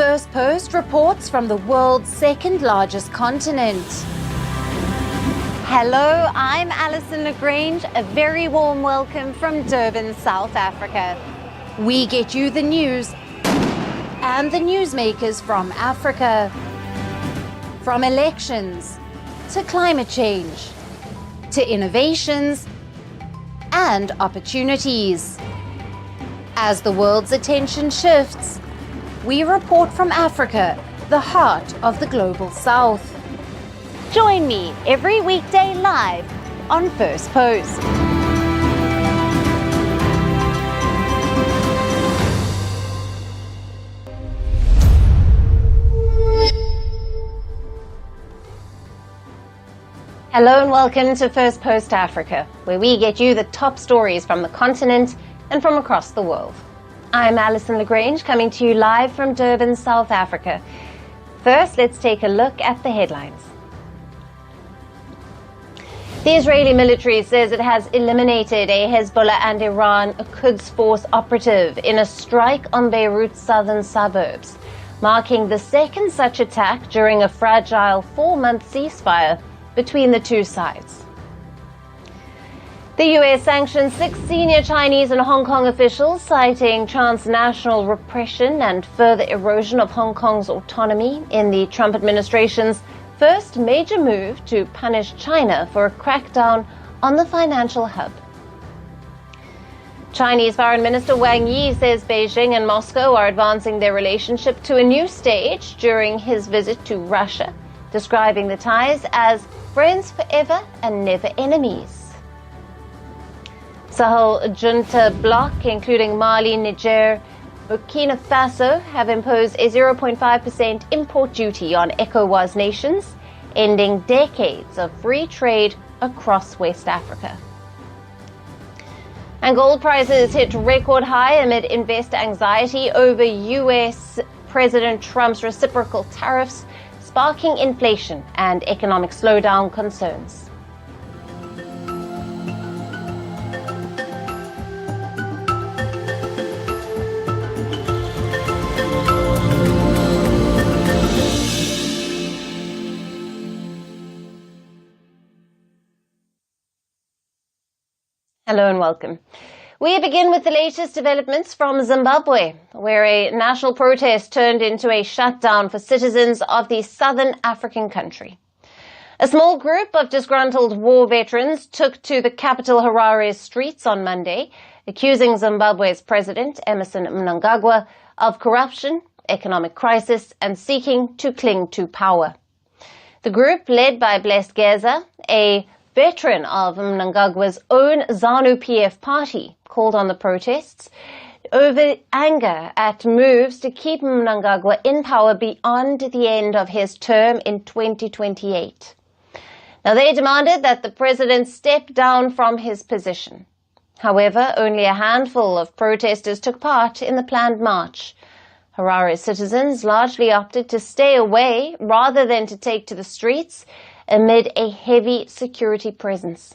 Firstpost reports from the world's second largest continent. Hello, I'm Alison Lagrange. A very warm welcome from Durban, South Africa. We get you the news and the newsmakers from Africa. From elections to climate change to innovations and opportunities. As the world's attention shifts, we report from Africa, the heart of the global South. Join me every weekday live on Firstpost. Hello and welcome to Firstpost Africa, where we get you the top stories from the continent and from across the world. I'm Alison Lagrange, coming to you live from Durban, South Africa. First, let's take a look at the headlines. The Israeli military says it has eliminated a Hezbollah and Iran Quds Force operative in a strike on Beirut's southern suburbs, marking the second such attack during a fragile 4-month ceasefire between the two sides. The US sanctions 6 senior Chinese and Hong Kong officials, citing transnational repression and further erosion of Hong Kong's autonomy in the Trump administration's first major move to punish China for a crackdown on the financial hub. Chinese Foreign Minister Wang Yi says Beijing and Moscow are advancing their relationship to a new stage during his visit to Russia, describing the ties as friends forever and never enemies. Sahel junta bloc, including Mali, Niger, Burkina Faso, have imposed a 0.5% import duty on ECOWAS nations, ending decades of free trade across West Africa. And gold prices hit record high amid investor anxiety over US President Trump's reciprocal tariffs, sparking inflation and economic slowdown concerns. Hello and welcome. We begin with the latest developments from Zimbabwe, where a national protest turned into a shutdown for citizens of the southern African country. A small group of disgruntled war veterans took to the capital Harare's streets on Monday, accusing Zimbabwe's President Emmerson Mnangagwa of corruption, economic crisis, and seeking to cling to power. The group, led by Blessed Geza, a veteran of Mnangagwa's own ZANU-PF party, called on the protests over anger at moves to keep Mnangagwa in power beyond the end of his term in 2028. Now, they demanded that the president step down from his position. However, only a handful of protesters took part in the planned march. Harare citizens largely opted to stay away rather than to take to the streets amid a heavy security presence.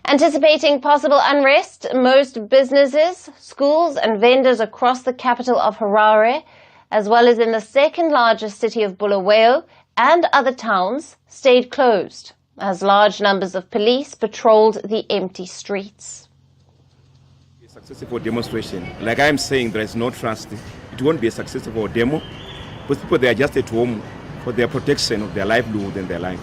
Anticipating possible unrest, most businesses, schools and vendors across the capital of Harare, as well as in the second largest city of Bulawayo and other towns, stayed closed as large numbers of police patrolled the empty streets. A successful demonstration. Like I'm saying, there is no trust. It won't be a successful demo because people, they are just at home for their protection of their livelihood and their life.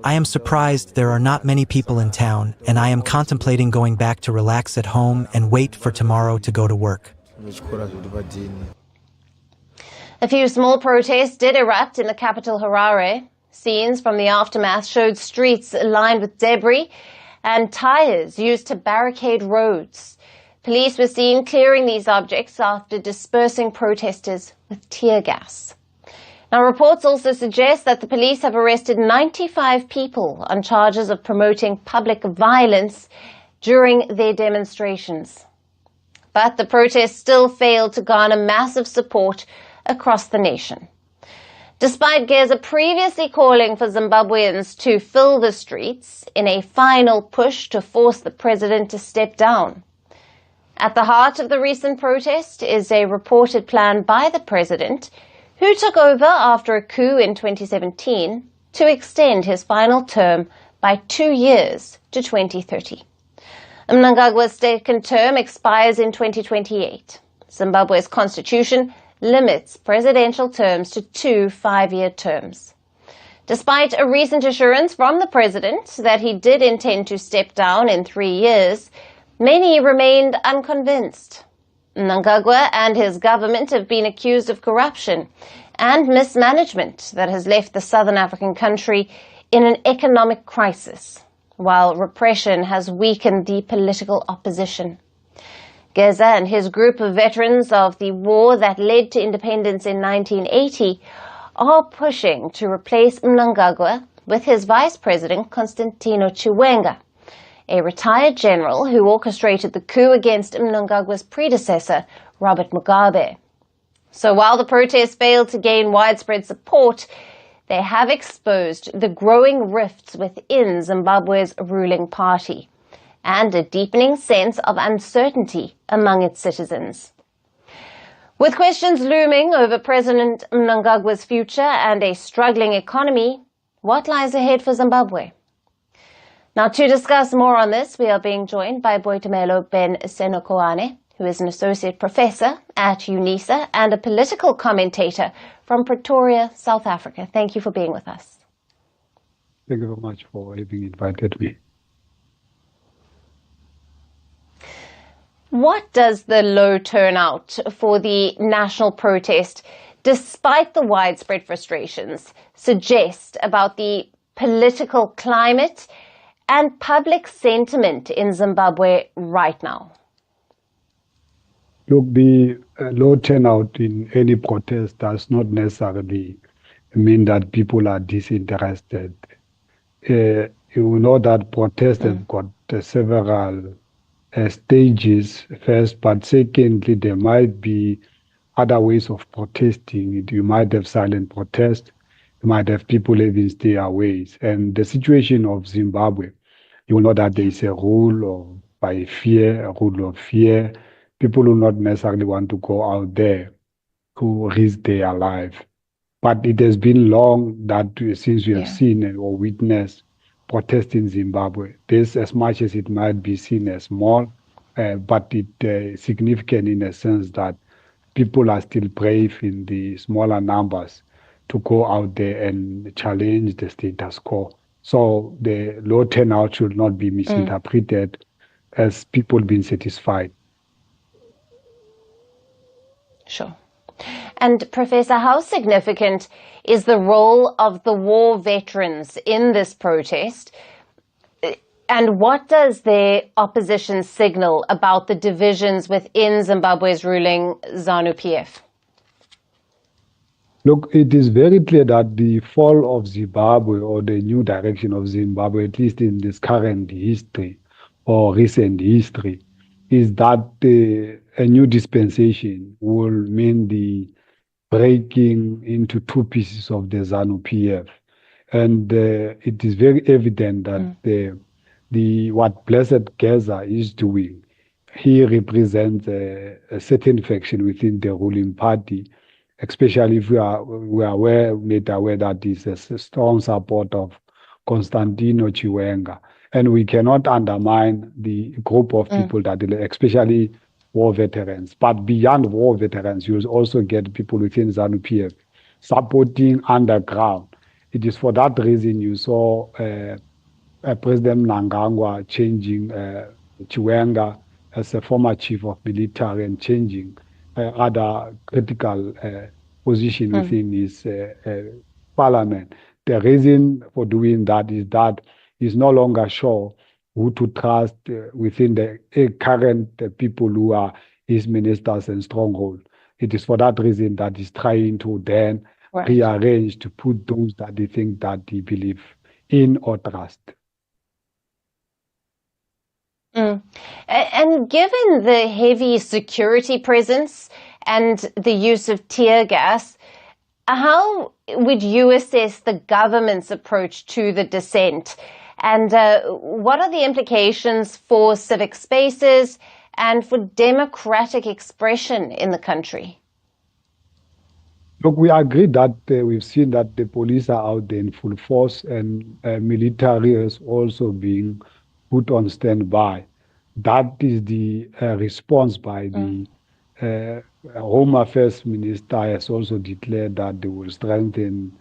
I am surprised there are not many people in town, and I am contemplating going back to relax at home and wait for tomorrow to go to work. A few small protests did erupt in the capital Harare. Scenes from the aftermath showed streets lined with debris and tires used to barricade roads. Police were seen clearing these objects after dispersing protesters with tear gas. Now, reports also suggest that the police have arrested 95 people on charges of promoting public violence during their demonstrations. But the protests still failed to garner massive support across the nation. Despite Geza previously calling for Zimbabweans to fill the streets in a final push to force the president to step down. At the heart of the recent protest is a reported plan by the president, who took over after a coup in 2017, to extend his final term by 2 years to 2030. Mnangagwa's second term expires in 2028. Zimbabwe's constitution limits presidential terms to 2 5-year terms. Despite a recent assurance from the president that he did intend to step down in 3 years, many remained unconvinced. Mnangagwa and his government have been accused of corruption and mismanagement that has left the southern African country in an economic crisis, while repression has weakened the political opposition. Geza and his group of veterans of the war that led to independence in 1980 are pushing to replace Mnangagwa with his Vice President Constantino Chiwenga, a retired general who orchestrated the coup against Mnangagwa's predecessor, Robert Mugabe. So while the protests failed to gain widespread support, they have exposed the growing rifts within Zimbabwe's ruling party and a deepening sense of uncertainty among its citizens. With questions looming over President Mnangagwa's future and a struggling economy, what lies ahead for Zimbabwe? Now, to discuss more on this, we are being joined by Boitumelo Ben Senokoane, who is an associate professor at UNISA and a political commentator from Pretoria, South Africa. Thank you for being with us. Thank you very much for having invited me. What does the low turnout for the national protest, despite the widespread frustrations, suggest about the political climate and public sentiment in Zimbabwe right now? Look, the low turnout in any protest does not necessarily mean that people are disinterested. You know that protests have got several stages first, but secondly, there might be other ways of protesting. You might have silent protest, you might have people having stayaways. And the situation of Zimbabwe, you know that there is a rule by fear, a rule of fear. People will not necessarily want to go out there to risk their life. But it has been long that since we have seen or witnessed protest in Zimbabwe. This, as much as it might be seen as small, but it is significant in a sense that people are still brave in the smaller numbers to go out there and challenge the status quo. So the low turnout should not be misinterpreted as people being satisfied. Sure. And Professor, how significant is the role of the war veterans in this protest? And what does their opposition signal about the divisions within Zimbabwe's ruling ZANU-PF? Look, it is very clear that the fall of Zimbabwe, or the new direction of Zimbabwe, at least in this current history or recent history, is that a new dispensation will mean the breaking into two pieces of the ZANU-PF. And it is very evident that what Blessed Geza is doing, he represents a certain faction within the ruling party, especially if we are made aware that he's a strong supporter of Constantino Chiwenga. And we cannot undermine the group of people that, especially war veterans. But beyond war veterans, you will also get people within ZANU-PF supporting underground. It is for that reason you saw President Mnangagwa changing Chiwenga as a former chief of military and changing other critical position within his parliament. The reason for doing that is he's no longer sure who to trust within the current people who are his ministers and stronghold. It is for that reason that he's trying to then rearrange to put those that they think that he believe in or trust. And given the heavy security presence and the use of tear gas, how would you assess the government's approach to the dissent? And what are the implications for civic spaces and for democratic expression in the country? Look, we agree that we've seen that the police are out there in full force, and military is also being put on standby. That is the response by the Home Affairs Minister has also declared that they will strengthen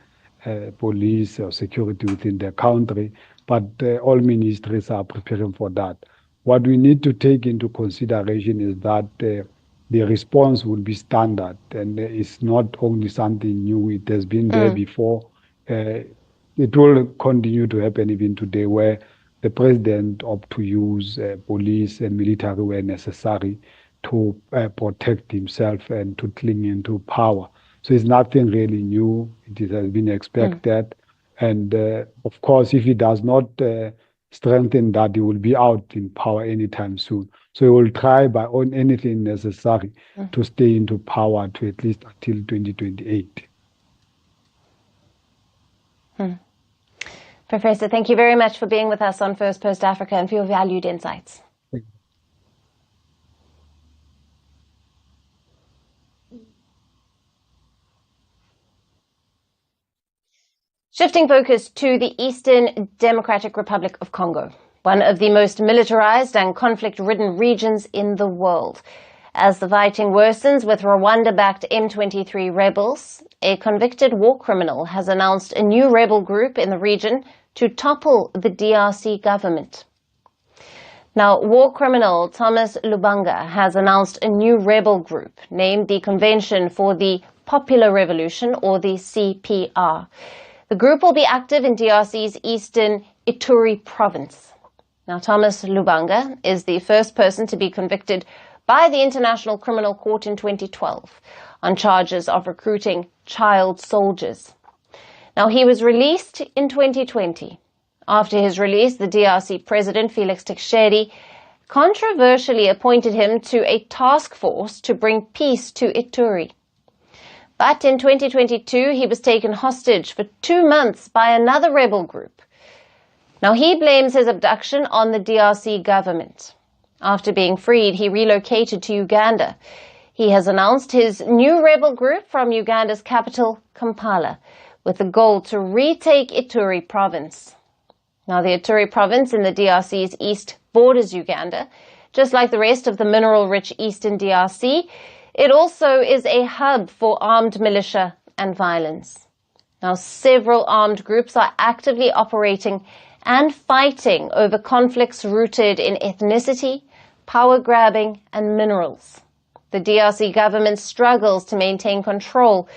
police or security within the country, but all ministries are preparing for that. What we need to take into consideration is that the response will be standard, and it's not only something new. It has been there before. It will continue to happen even today, where the president opted to use police and military where necessary to protect himself and to cling into power. So it's nothing really new. It has been expected. And of course, if he does not strengthen that, he will be out in power anytime soon. So he will try by anything necessary to stay into power to at least until 2028. Professor, thank you very much for being with us on First Post Africa and for your valued insights. Shifting focus to the Eastern Democratic Republic of Congo, one of the most militarized and conflict-ridden regions in the world. As the fighting worsens with Rwanda-backed M23 rebels, a convicted war criminal has announced a new rebel group in the region to topple the DRC government. Now, war criminal Thomas Lubanga has announced a new rebel group named the Convention for the Popular Revolution, or the CPR. The group will be active in DRC's eastern Ituri province. Now, Thomas Lubanga is the first person to be convicted by the International Criminal Court in 2012 on charges of recruiting child soldiers. Now, he was released in 2020. After his release, the DRC President Felix Tshisekedi controversially appointed him to a task force to bring peace to Ituri. But in 2022, he was taken hostage for 2 months by another rebel group. Now, he blames his abduction on the DRC government. After being freed, he relocated to Uganda. He has announced his new rebel group from Uganda's capital, Kampala, with the goal to retake Ituri province. Now, the Ituri province in the DRC's east borders Uganda. Just like the rest of the mineral-rich eastern DRC, it also is a hub for armed militia and violence. Now, several armed groups are actively operating and fighting over conflicts rooted in ethnicity, power grabbing, and minerals. The DRC government struggles to maintain control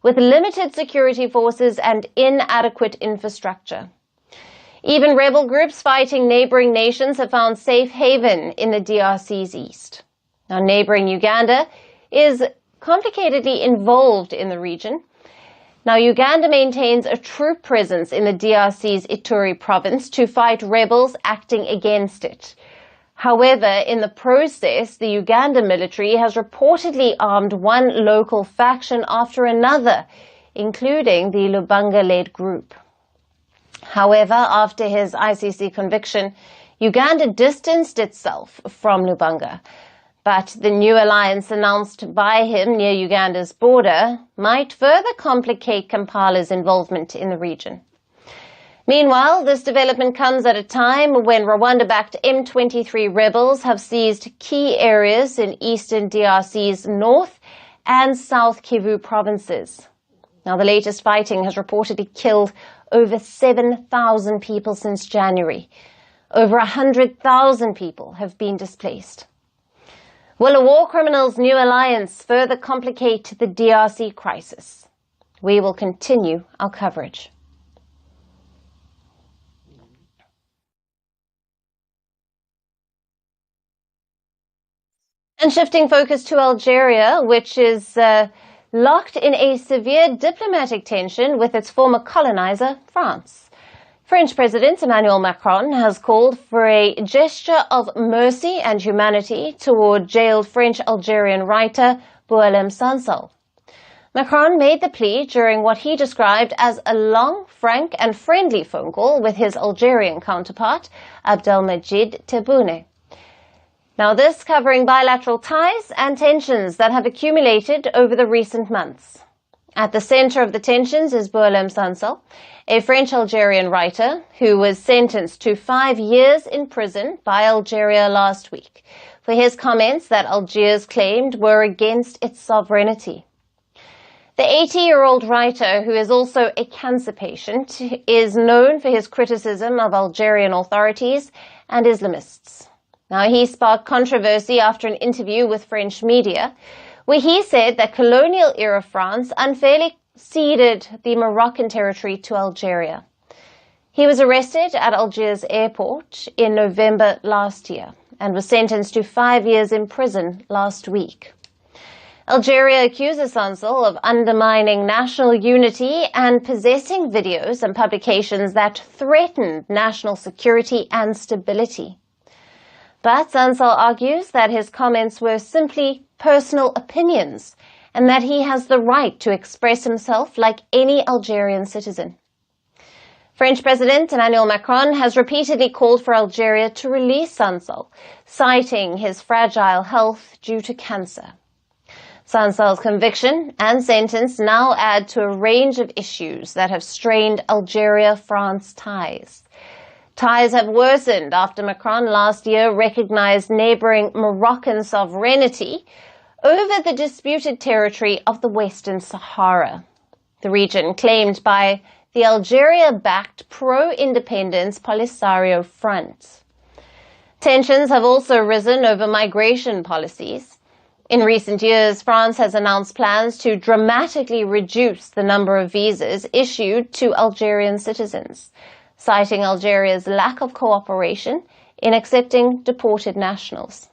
with limited security forces and inadequate infrastructure. Even rebel groups fighting neighboring nations have found safe haven in the DRC's east. Now, neighboring Uganda is complicatedly involved in the region. Now, Uganda maintains a troop presence in the DRC's Ituri province to fight rebels acting against it. However, in the process, the Uganda military has reportedly armed one local faction after another, including the Lubanga-led group. However, after his ICC conviction, Uganda distanced itself from Lubanga. But the new alliance announced by him near Uganda's border might further complicate Kampala's involvement in the region. Meanwhile, this development comes at a time when Rwanda-backed M23 rebels have seized key areas in eastern DRC's North and South Kivu provinces. Now, the latest fighting has reportedly killed over 7,000 people since January. Over 100,000 people have been displaced. Will a war criminals' new alliance further complicate the DRC crisis? We will continue our coverage. And shifting focus to Algeria, which is locked in a severe diplomatic tension with its former colonizer, France. French President Emmanuel Macron has called for a gesture of mercy and humanity toward jailed French-Algerian writer Boualem Sansal. Macron made the plea during what he described as a long, frank and friendly phone call with his Algerian counterpart, Abdelmajid Tebboune. Now this covering bilateral ties and tensions that have accumulated over the recent months. At the center of the tensions is Boelem Sansal, a French-Algerian writer who was sentenced to 5 years in prison by Algeria last week for his comments that Algiers claimed were against its sovereignty. The 80-year-old writer, who is also a cancer patient, is known for his criticism of Algerian authorities and Islamists. Now, he sparked controversy after an interview with French media, where he said that colonial-era France unfairly ceded the Moroccan territory to Algeria. He was arrested at Algiers airport in November last year and was sentenced to 5 years in prison last week. Algeria accuses Sansal of undermining national unity and possessing videos and publications that threatened national security and stability. But Sansal argues that his comments were simply personal opinions and that he has the right to express himself like any Algerian citizen. French President Emmanuel Macron has repeatedly called for Algeria to release Sansal, citing his fragile health due to cancer. Sansal's conviction and sentence now add to a range of issues that have strained Algeria-France ties. Ties have worsened after Macron last year recognized neighboring Moroccan sovereignty over the disputed territory of the Western Sahara, the region claimed by the Algeria-backed pro-independence Polisario Front. Tensions have also risen over migration policies. In recent years, France has announced plans to dramatically reduce the number of visas issued to Algerian citizens, citing Algeria's lack of cooperation in accepting deported nationals.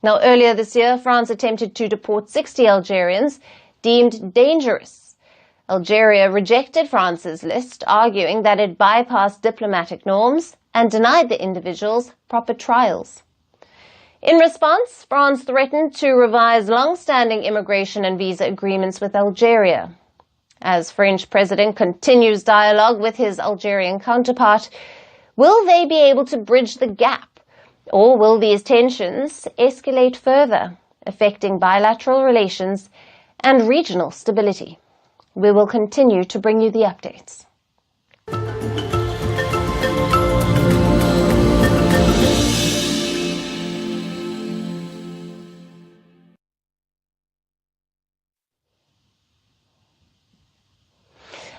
Now, earlier this year, France attempted to deport 60 Algerians deemed dangerous. Algeria rejected France's list, arguing that it bypassed diplomatic norms and denied the individuals proper trials. In response, France threatened to revise long-standing immigration and visa agreements with Algeria. As French President continues dialogue with his Algerian counterpart, will they be able to bridge the gap, or will these tensions escalate further, affecting bilateral relations and regional stability? We will continue to bring you the updates.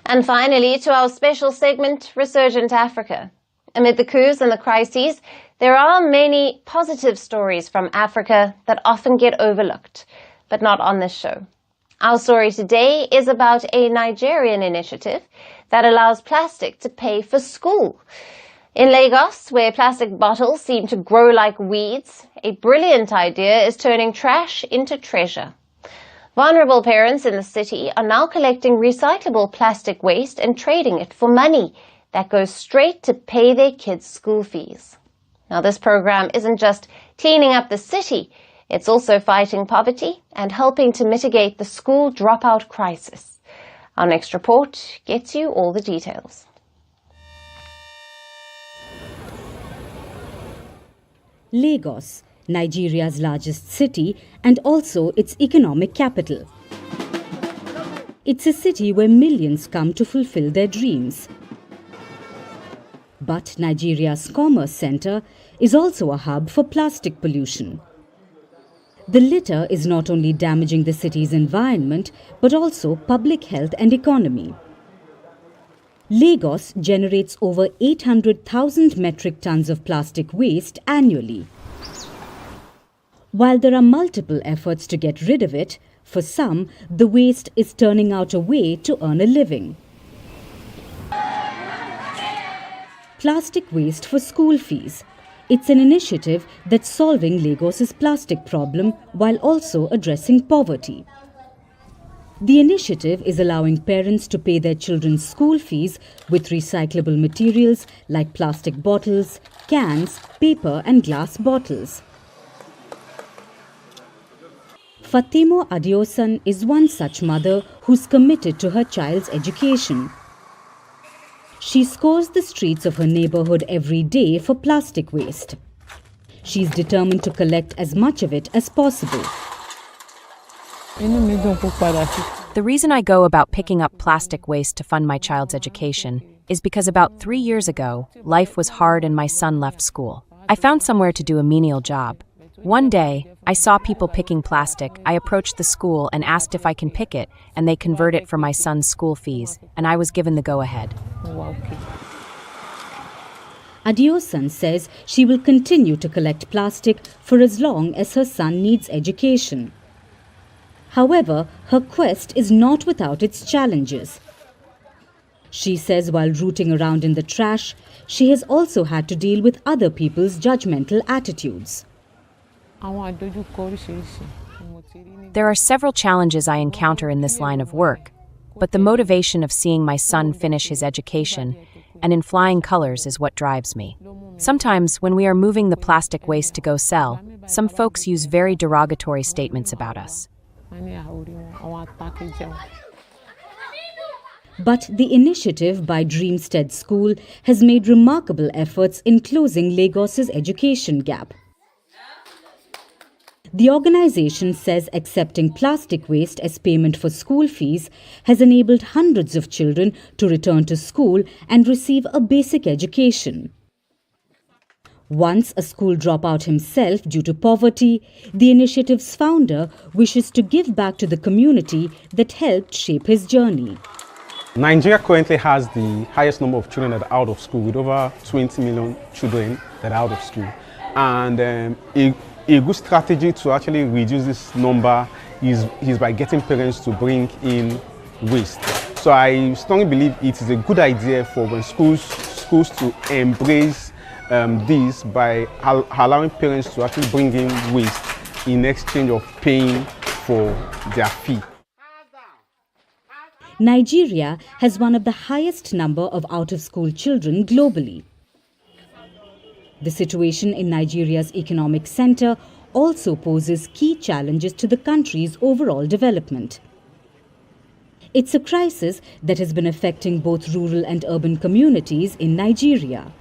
And finally, to our special segment, Resurgent Africa. Amid the coups and the crises, there are many positive stories from Africa that often get overlooked, but not on this show. Our story today is about a Nigerian initiative that allows plastic to pay for school. In Lagos, where plastic bottles seem to grow like weeds, a brilliant idea is turning trash into treasure. Vulnerable parents in the city are now collecting recyclable plastic waste and trading it for money that goes straight to pay their kids' school fees. Now, this program isn't just cleaning up the city, it's also fighting poverty and helping to mitigate the school dropout crisis. Our next report gets you all the details. Lagos, Nigeria's largest city and also its economic capital. It's a city where millions come to fulfill their dreams. But Nigeria's commerce center is also a hub for plastic pollution. The litter is not only damaging the city's environment, but also public health and economy. Lagos generates over 800,000 metric tons of plastic waste annually. While there are multiple efforts to get rid of it, for some, the waste is turning out a way to earn a living. Plastic waste for school fees. It's an initiative that's solving Lagos's plastic problem while also addressing poverty. The initiative is allowing parents to pay their children's school fees with recyclable materials like plastic bottles, cans, paper and glass bottles. Fatimo Adiosan is one such mother who's committed to her child's education. She scours the streets of her neighborhood every day for plastic waste. She's determined to collect as much of it as possible. The reason I go about picking up plastic waste to fund my child's education is because about 3 years ago, life was hard and my son left school. I found somewhere to do a menial job. One day, I saw people picking plastic. I approached the school and asked if I can pick it, and they convert it for my son's school fees, and I was given the go-ahead. Adiosan says she will continue to collect plastic for as long as her son needs education. However, her quest is not without its challenges. She says while rooting around in the trash, she has also had to deal with other people's judgmental attitudes. There are several challenges I encounter in this line of work, but the motivation of seeing my son finish his education and in flying colors is what drives me. Sometimes, when we are moving the plastic waste to go sell, some folks use very derogatory statements about us. But the initiative by Dreamstead School has made remarkable efforts in closing Lagos's education gap. The organization says accepting plastic waste as payment for school fees has enabled hundreds of children to return to school and receive a basic education. Once a school dropout himself due to poverty, the initiative's founder wishes to give back to the community that helped shape his journey. Nigeria currently has the highest number of children that are out of school, with over 20 million children that are out of school. And a good strategy to actually reduce this number is by getting parents to bring in waste. So I strongly believe it is a good idea for when schools to embrace this by allowing parents to actually bring in waste in exchange of paying for their fee. Nigeria has one of the highest number of out-of-school children globally. The situation in Nigeria's economic center also poses key challenges to the country's overall development. It's a crisis that has been affecting both rural and urban communities in Nigeria.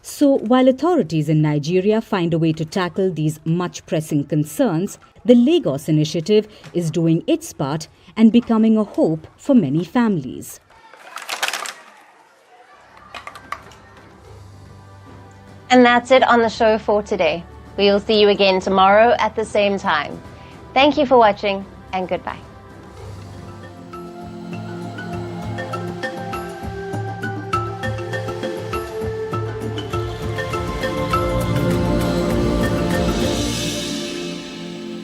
So, while authorities in Nigeria find a way to tackle these much pressing concerns, the Lagos initiative is doing its part and becoming a hope for many families. And that's it on the show for today. We'll see you again tomorrow at the same time. Thank you for watching, and goodbye.